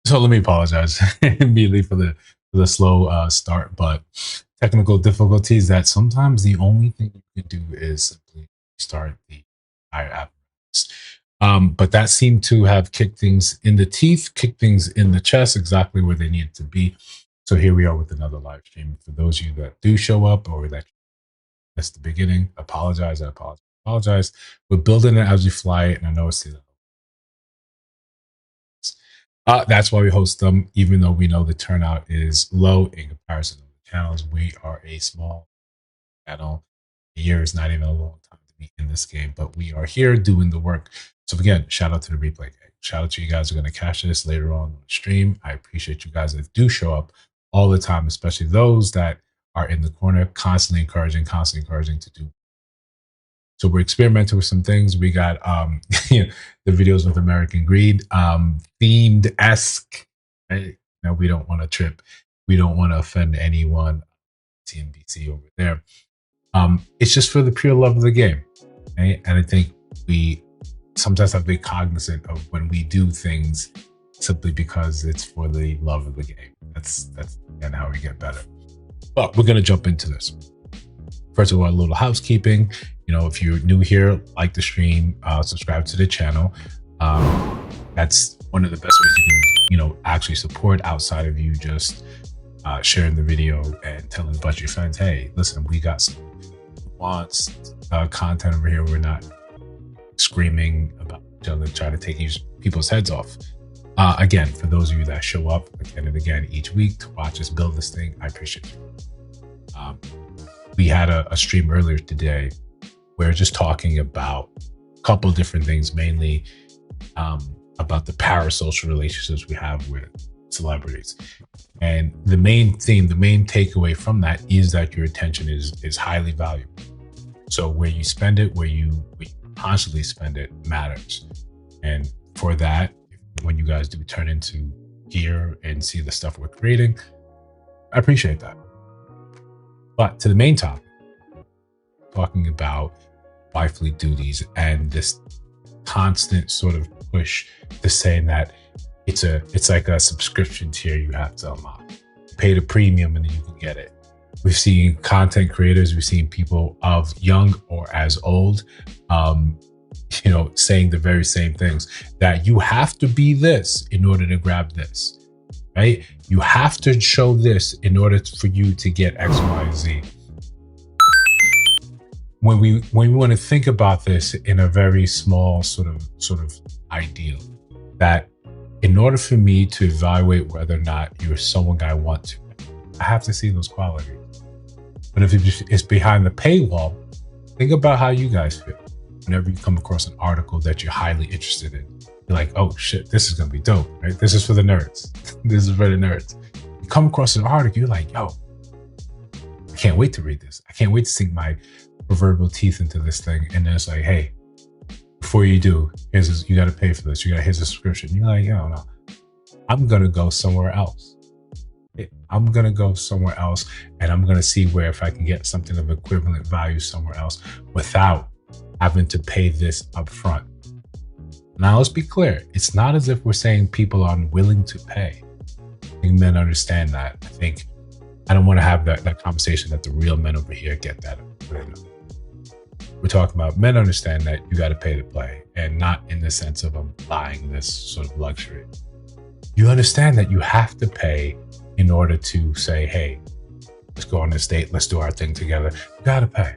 So let me apologize immediately for the slow start, but technical difficulties that sometimes the only thing you can do is simply start the entire app. But that seemed to have kicked things in the teeth, kicked things in the chest, exactly where they needed to be. So here we are with another live stream. For those of you that do show up or that missed the beginning, apologize. I apologize. Apologize. We're building it as we fly it, and I know it's the that's why we host them, even though we know the turnout is low in comparison to the channels. We are a small channel. A year is not even a long time to be in this game, but we are here doing the work. So again, shout out to the replay gang. Shout out to you guys who are going to catch this later on the stream. I appreciate you guys that do show up all the time, especially those that are in the corner, constantly encouraging to do. So we're experimenting with some things. We got the videos with American Greed, themed-esque. Right? Now we don't want to trip. We don't want to offend anyone. TNBC over there. It's just for the pure love of the game. Right? And I think we sometimes have to be cognizant of when we do things simply because it's for the love of the game. That's again how we get better. But we're going to jump into this. First of all, a little housekeeping. If you're new here, like the stream, subscribe to the channel. That's one of the best ways you can, actually support outside of you just sharing the video and telling a bunch of your friends, hey, listen, we got some content over here. We're not screaming about each other, trying to take people's heads off. Again, for those of you that show up again and again each week to watch us build this thing, I appreciate you. We had a stream earlier today. We're just talking about a couple of different things, mainly about the parasocial relationships we have with celebrities. And the main theme, the main takeaway from that is that your attention is highly valuable. So where you spend it, where you constantly spend it matters. And for that, when you guys do turn into gear and see the stuff we're creating, I appreciate that. But to the main topic, talking about wifely duties and this constant sort of push to saying that it's like a subscription tier you have to unlock. Pay the premium and then you can get it. We've seen content creators, we've seen people of young or as old, saying the very same things, that you have to be this in order to grab this, right? You have to show this in order for you to get X, Y, Z. When we want to think about this in a very small sort of ideal, that in order for me to evaluate whether or not you're someone I want to, I have to see those qualities. But if it's behind the paywall, think about how you guys feel whenever you come across an article that you're highly interested in. You're like, oh shit, this is gonna be dope, right? This is for the nerds. This is for the nerds. You come across an article, you're like, yo, I can't wait to read this. I can't wait to sink my proverbial teeth into this thing. And then it's like, hey, before you do, you got to pay for this. Here's a subscription. You're like, yo, no, I'm going to go somewhere else. I'm going to go somewhere else and I'm going to see where if I can get something of equivalent value somewhere else without having to pay this up front. Now, let's be clear. It's not as if we're saying people are unwilling to pay. I think men understand that. I don't want to have that conversation that the real men over here get that. We're talking about men understand that you got to pay to play, and not in the sense of them buying this sort of luxury. You understand that you have to pay in order to say, hey, let's go on this date. Let's do our thing together. You got to pay.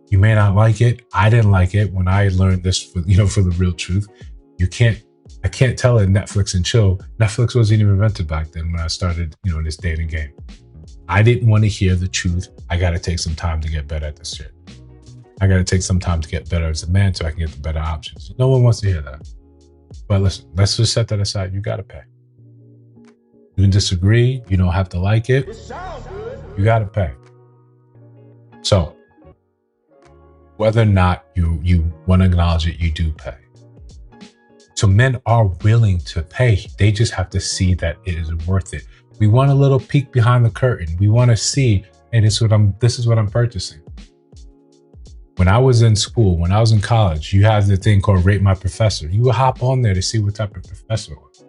You may not like it. I didn't like it when I learned this for the real truth. I can't tell it Netflix and chill. Netflix wasn't even invented back then when I started, this dating game. I didn't want to hear the truth. I got to take some time to get better at this shit. I got to take some time to get better as a man so I can get the better options. No one wants to hear that. But listen, let's just set that aside. You got to pay. You can disagree. You don't have to like it. You got to pay. So whether or not you want to acknowledge it, you do pay. So men are willing to pay. They just have to see that it is worth it. We want a little peek behind the curtain. We want to see, hey, this is what I'm purchasing. When I was in school, when I was in college, you had the thing called Rate My Professor. You would hop on there to see what type of professor it was.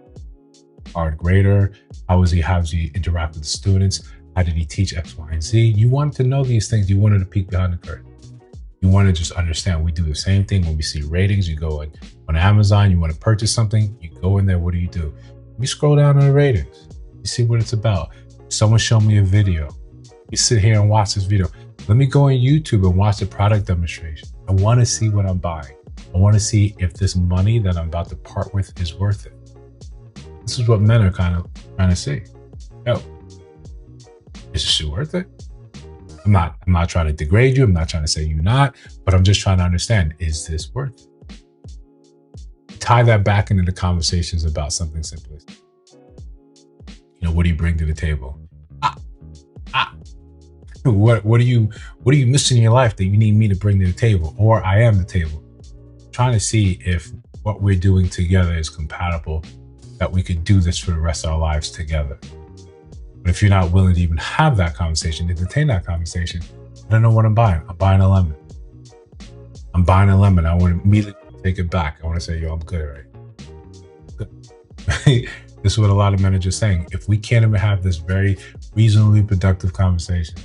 hard grader? How does he interact with the students? How did he teach X, Y, and Z? You wanted to know these things. You wanted to peek behind the curtain. You want to just understand. We do the same thing when we see ratings. You go on Amazon, you want to purchase something, you go in there, what do? You scroll down on the ratings. You see what it's about. Someone show me a video. You sit here and watch this video. Let me go on YouTube and watch the product demonstration. I want to see what I'm buying. I want to see if this money that I'm about to part with is worth it. This is what men are kind of trying to say. Yo, is this shit worth it? I'm not trying to degrade you. I'm not trying to say you're not, but I'm just trying to understand, is this worth it? Tie that back into the conversations about something simplistic. You know, what do you bring to the table? What are you missing in your life that you need me to bring to the table? Or I am the table. Trying to see if what we're doing together is compatible, that we could do this for the rest of our lives together. But if you're not willing to even have that conversation, entertain that conversation, I don't know what I'm buying. I'm buying a lemon. I'm buying a lemon. I want to immediately take it back. I want to say, yo, I'm good, right? Good. This is what a lot of men are just saying. If we can't even have this very reasonably productive conversation,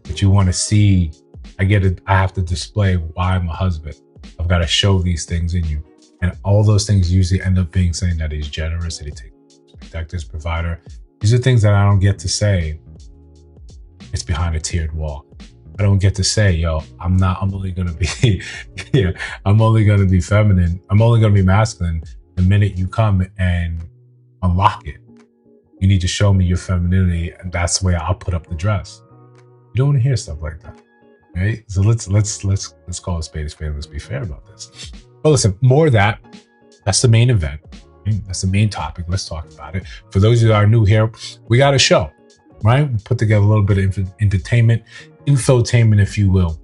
but you want to see, I have to display why I'm a husband. I've got to show these things in you. And all those things usually end up being saying that he's generous, that he takes protector, provider. These are things that I don't get to say. It's behind a tiered wall. I don't get to say, yo, I'm only going to be, I'm only going to be feminine. I'm only going to be masculine the minute you come and unlock it. You need to show me your femininity, and that's the way I'll put up the dress. You don't want to hear stuff like that, right? So let's call a spade a spade. Let's be fair about this. But listen, more of that. That's the main event. That's the main topic. Let's talk about it. For those of you that are new here, we got a show, right? We put together a little bit of entertainment, infotainment, if you will,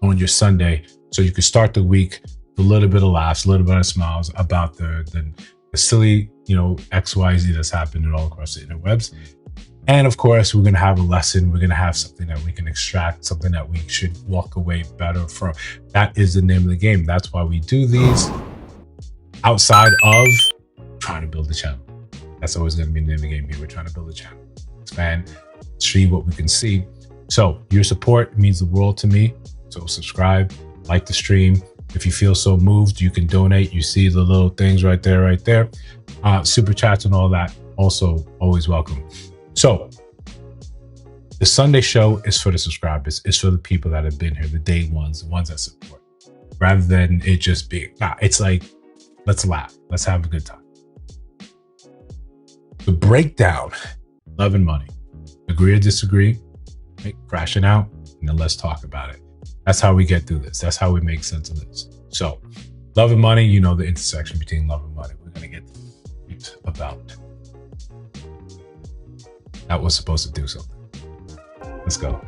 on your Sunday, so you can start the week with a little bit of laughs, a little bit of smiles about the silly, XYZ that's happening all across the interwebs. And of course, we're going to have a lesson. We're going to have something that we can extract, something that we should walk away better from. That is the name of the game. That's why we do these outside of trying to build a channel. That's always going to be the name of the game here. We're trying to build a channel, expand, see what we can see. So your support means the world to me. So subscribe, like the stream. If you feel so moved, you can donate. You see the little things right there. Super chats and all that. Also, always welcome. So the Sunday show is for the subscribers. It's for the people that have been here, the day ones, the ones that support. Rather than it just being, it's like, let's laugh. Let's have a good time. The breakdown, love and money. Agree or disagree, right? Crashing out, and then let's talk about it. That's how we get through this. That's how we make sense of this. So love and money, the intersection between love and money. We're going to get about. That was supposed to do something. Let's go.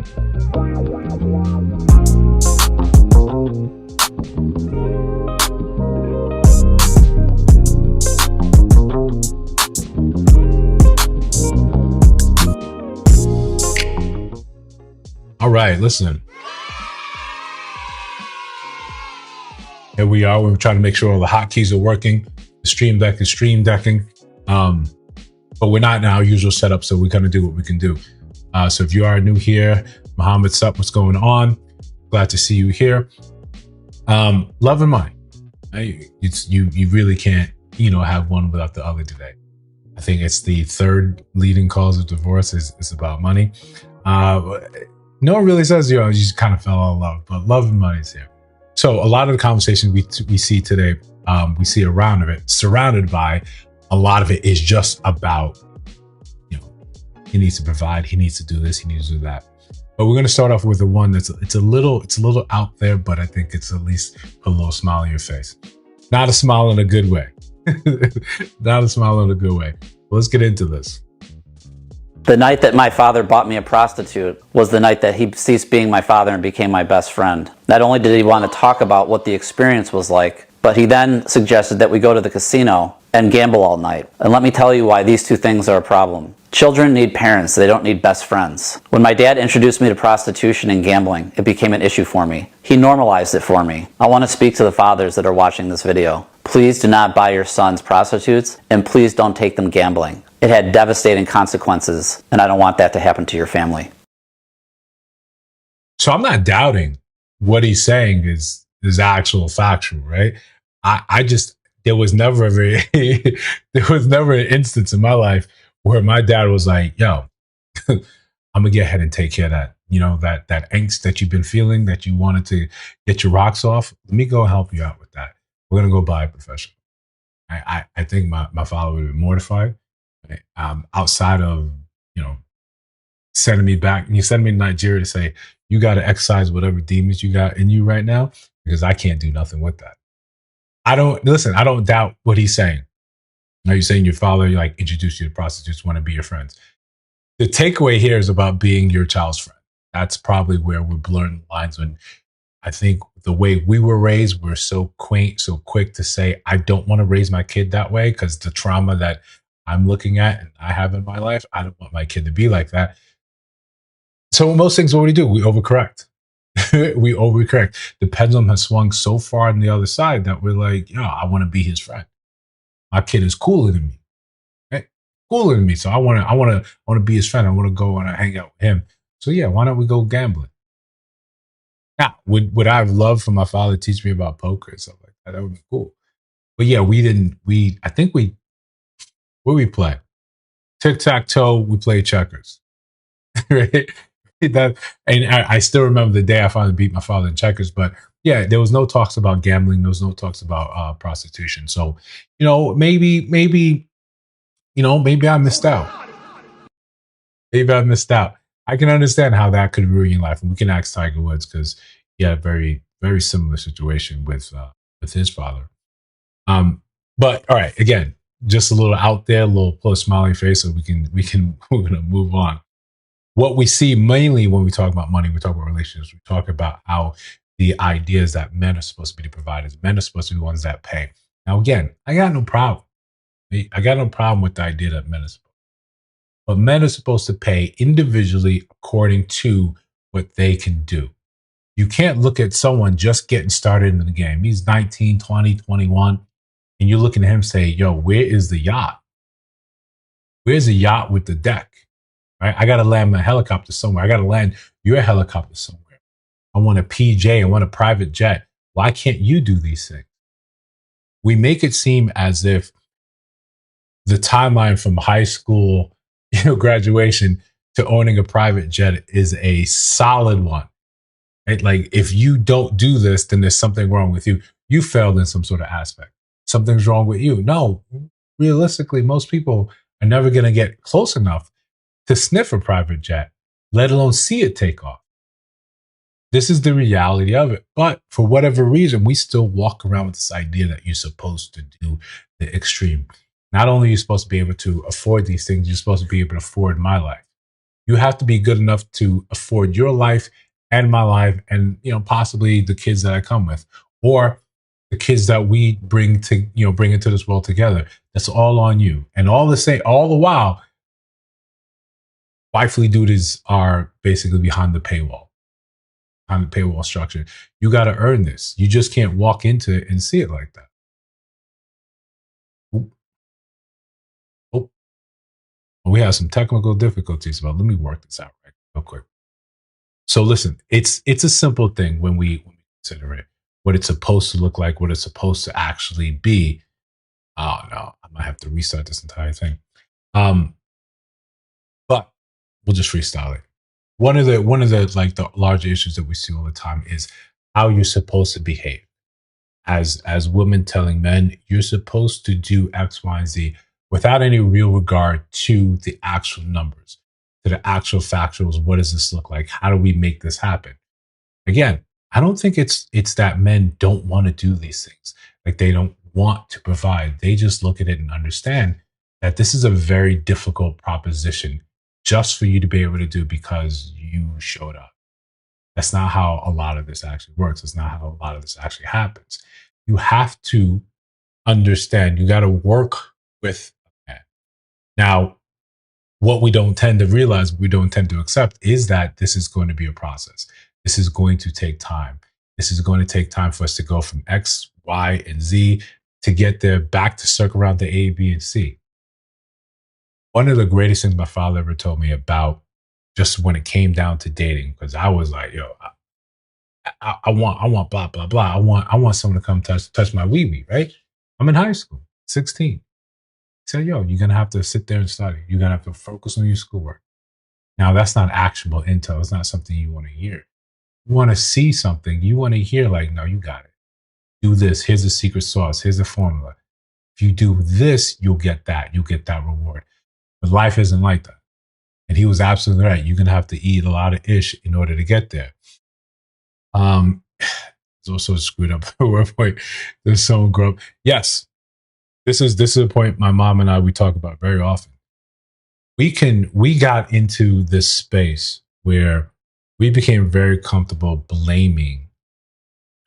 All right, listen. Here we are. We're trying to make sure all the hotkeys are working. The stream deck is stream decking. But we're not in our usual setup, so we're going to do what we can do. So if you are new here, Muhammad Sup, what's going on? Glad to see you here. Love and money. You really can't, have one without the other today. I think it's the third leading cause of divorce is about money. No one really says, you just kind of fell in love, but love and money is here. So a lot of the conversations we see today, we see around of it, surrounded by a lot of it is just about, he needs to provide, he needs to do this, he needs to do that. But we're going to start off with the one that's it's a little out there, but I think it's at least put a little smile on your face. Not a smile in a good way. Not a smile in a good way. Let's get into this. The night that my father bought me a prostitute was the night that he ceased being my father and became my best friend. Not only did he want to talk about what the experience was like, but he then suggested that we go to the casino and gamble all night. And let me tell you why these two things are a problem. Children need parents, they don't need best friends. When my dad introduced me to prostitution and gambling, it became an issue for me. He normalized it for me. I want to speak to the fathers that are watching this video. Please do not buy your sons prostitutes, and please don't take them gambling. It had devastating consequences, and I don't want that to happen to your family. So I'm not doubting what he's saying is actual factual, right? I just there was never there was never an instance in my life where my dad was like, "Yo, I'm gonna get ahead and take care of that. You know, that angst that you've been feeling, that you wanted to get your rocks off. Let me go help you out with that. We're gonna go buy a professional." I think my father would have been mortified. Right? Outside of, you know, sending me back, you send me to Nigeria to say, you got to exercise whatever demons you got in you right now, because I can't do nothing with that. I don't doubt what he's saying. Are you saying your father like introduced you to prostitutes, want to be your friends? The takeaway here is about being your child's friend. That's probably where we're blurring the lines. When I think the way we were raised, we're so quaint, so quick to say, I don't want to raise my kid that way because the trauma that I'm looking at and I have in my life, I don't want my kid to be like that. So most things, what we do, we overcorrect. We overcorrect. The pendulum has swung so far on the other side that we're like, I want to be his friend. My kid is cooler than me, right? Cooler than me. So I want to be his friend. I want to go and hang out with him. So yeah, why don't we go gambling? Now, would I have loved for my father to teach me about poker and stuff like that? That would be cool. But yeah, I think where we play? Tic-tac-toe, we play checkers. Right? That, and I still remember the day I finally beat my father in checkers. But yeah, there was no talks about gambling. There was no talks about prostitution. So, maybe I missed out. Maybe I missed out. I can understand how that could ruin your life, and we can ask Tiger Woods because he had a very, very similar situation with his father. But all right, again, just a little out there, a little plus smiley face, so we're gonna move on. What we see mainly when we talk about money, we talk about relationships, we talk about how the idea is that men are supposed to be the providers, men are supposed to be the ones that pay. Now, again, I got no problem. I got no problem with the idea that men are supposed, but men are supposed to pay individually according to what they can do. You can't look at someone just getting started in the game. He's 19, 20, 21, and you're looking at him and say, yo, where is the yacht? Where's the yacht with the deck? Right? I got to land my helicopter somewhere. I got to land your helicopter somewhere. I want a PJ. I want a private jet. Why can't you do these things? We make it seem as if the timeline from high school, graduation to owning a private jet is a solid one. Right? Like if you don't do this, then there's something wrong with you. You failed in some sort of aspect. Something's wrong with you. No, realistically, most people are never going to get close enough to sniff a private jet, let alone see it take off. This is the reality of it. But for whatever reason, we still walk around with this idea that you're supposed to do the extreme. Not only are you supposed to be able to afford these things, you're supposed to be able to afford my life. You have to be good enough to afford your life and my life and, possibly the kids that I come with or the kids that we bring into this world together. That's all on you. And all the while, wifely duties are basically behind the paywall structure. You got to earn this. You just can't walk into it and see it like that. Oh, we have some technical difficulties, but let me work this out real quick. So listen, it's a simple thing when we consider it, what it's supposed to look like, what it's supposed to actually be. Oh no, I might have to restart this entire thing. But we'll just freestyle it. One of the like the larger issues that we see all the time is how you're supposed to behave. As women telling men, you're supposed to do X, Y, and Z without any real regard to the actual numbers, to the actual factuals. What does this look like? How do we make this happen? Again, I don't think it's that men don't want to do these things. Like they don't want to provide. They just look at it and understand that this is a very difficult proposition just for you to be able to do because you showed up. That's not how a lot of this actually works. It's not how a lot of this actually happens. You have to understand, you got to work with that. Now, what we don't tend to realize, we don't tend to accept is that this is going to be a process. This is going to take time. This is going to take time for us to go from X, Y, and Z to get there, back to circle around to A, B, and C. One of the greatest things my father ever told me about just when it came down to dating, because I was like, yo, I want blah blah blah. I want someone to come touch my wee wee, right? I'm in high school, 16. He said, yo, you're gonna have to sit there and study. You're gonna have to focus on your schoolwork. Now that's not actionable intel. It's not something you want to hear. You want to see something. You want to hear like, no, you got it. Do this. Here's the secret sauce. Here's the formula. If you do this, you'll get that. You'll get that reward. But life isn't like that. And he was absolutely right. You're gonna have to eat a lot of ish in order to get there. It's also screwed up. Wait, there's someone grow up. Yes, this is a point my mom and I we talk about very often. We got into this space where we became very comfortable blaming,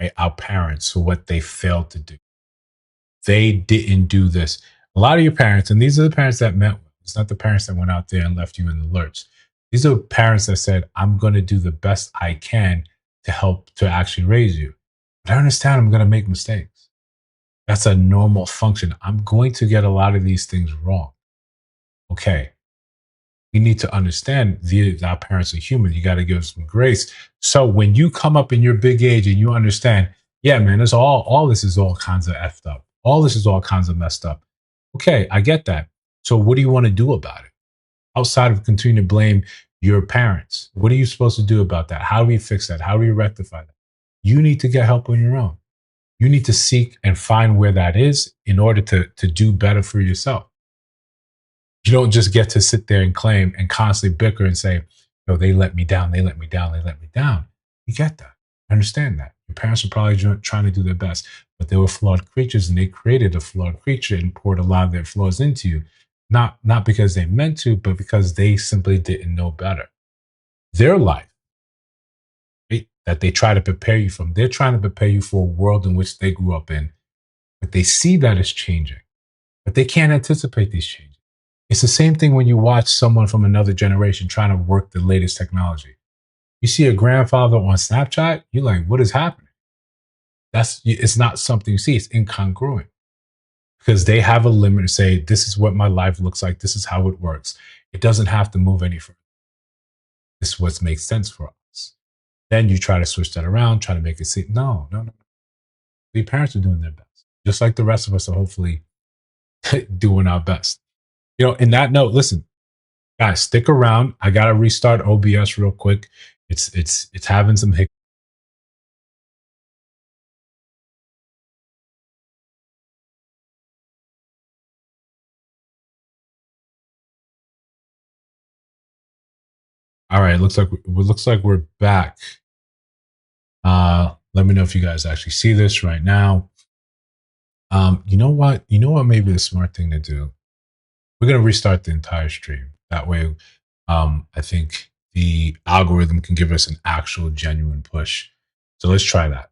right, our parents for what they failed to do. They didn't do this. A lot of your parents, and these are the parents that meant well. It's not the parents that went out there and left you in the lurch. These are parents that said, I'm going to do the best I can to help to actually raise you. But I understand I'm going to make mistakes. That's a normal function. I'm going to get a lot of these things wrong. Okay. We need to understand our parents are human. You got to give them some grace. So when you come up in your big age and you understand, yeah, man, it's all this is all kinds of effed up. All this is all kinds of messed up. Okay, I get that. So what do you want to do about it? Outside of continuing to blame your parents, what are you supposed to do about that? How do we fix that? How do we rectify that? You need to get help on your own. You need to seek and find where that is in order to do better for yourself. You don't just get to sit there and claim and constantly bicker and say, no, they let me down, they let me down, they let me down. You get that. I understand that. Your parents are probably trying to do their best, but they were flawed creatures and they created a flawed creature and poured a lot of their flaws into you. Not because they meant to, but because they simply didn't know better. Their life, right, that they try to prepare you from, they're trying to prepare you for a world in which they grew up in, but they see that it's changing, but they can't anticipate these changes. It's the same thing when you watch someone from another generation trying to work the latest technology. You see a grandfather on Snapchat, you're like, what is happening? It's not something you see, it's incongruent. Because they have a limit to say, this is what my life looks like, this is how it works. It doesn't have to move any further. This is what makes sense for us. Then you try to switch that around, try to make it seem, no. The parents are doing their best. Just like the rest of us are hopefully doing our best. In that note, listen, guys, stick around. I gotta restart OBS real quick. It's having some hiccups. All right, looks like we're back. Let me know if you guys actually see this right now. You know what? Maybe the smart thing to do. We're gonna restart the entire stream. That way, I think the algorithm can give us an actual genuine push. So let's try that.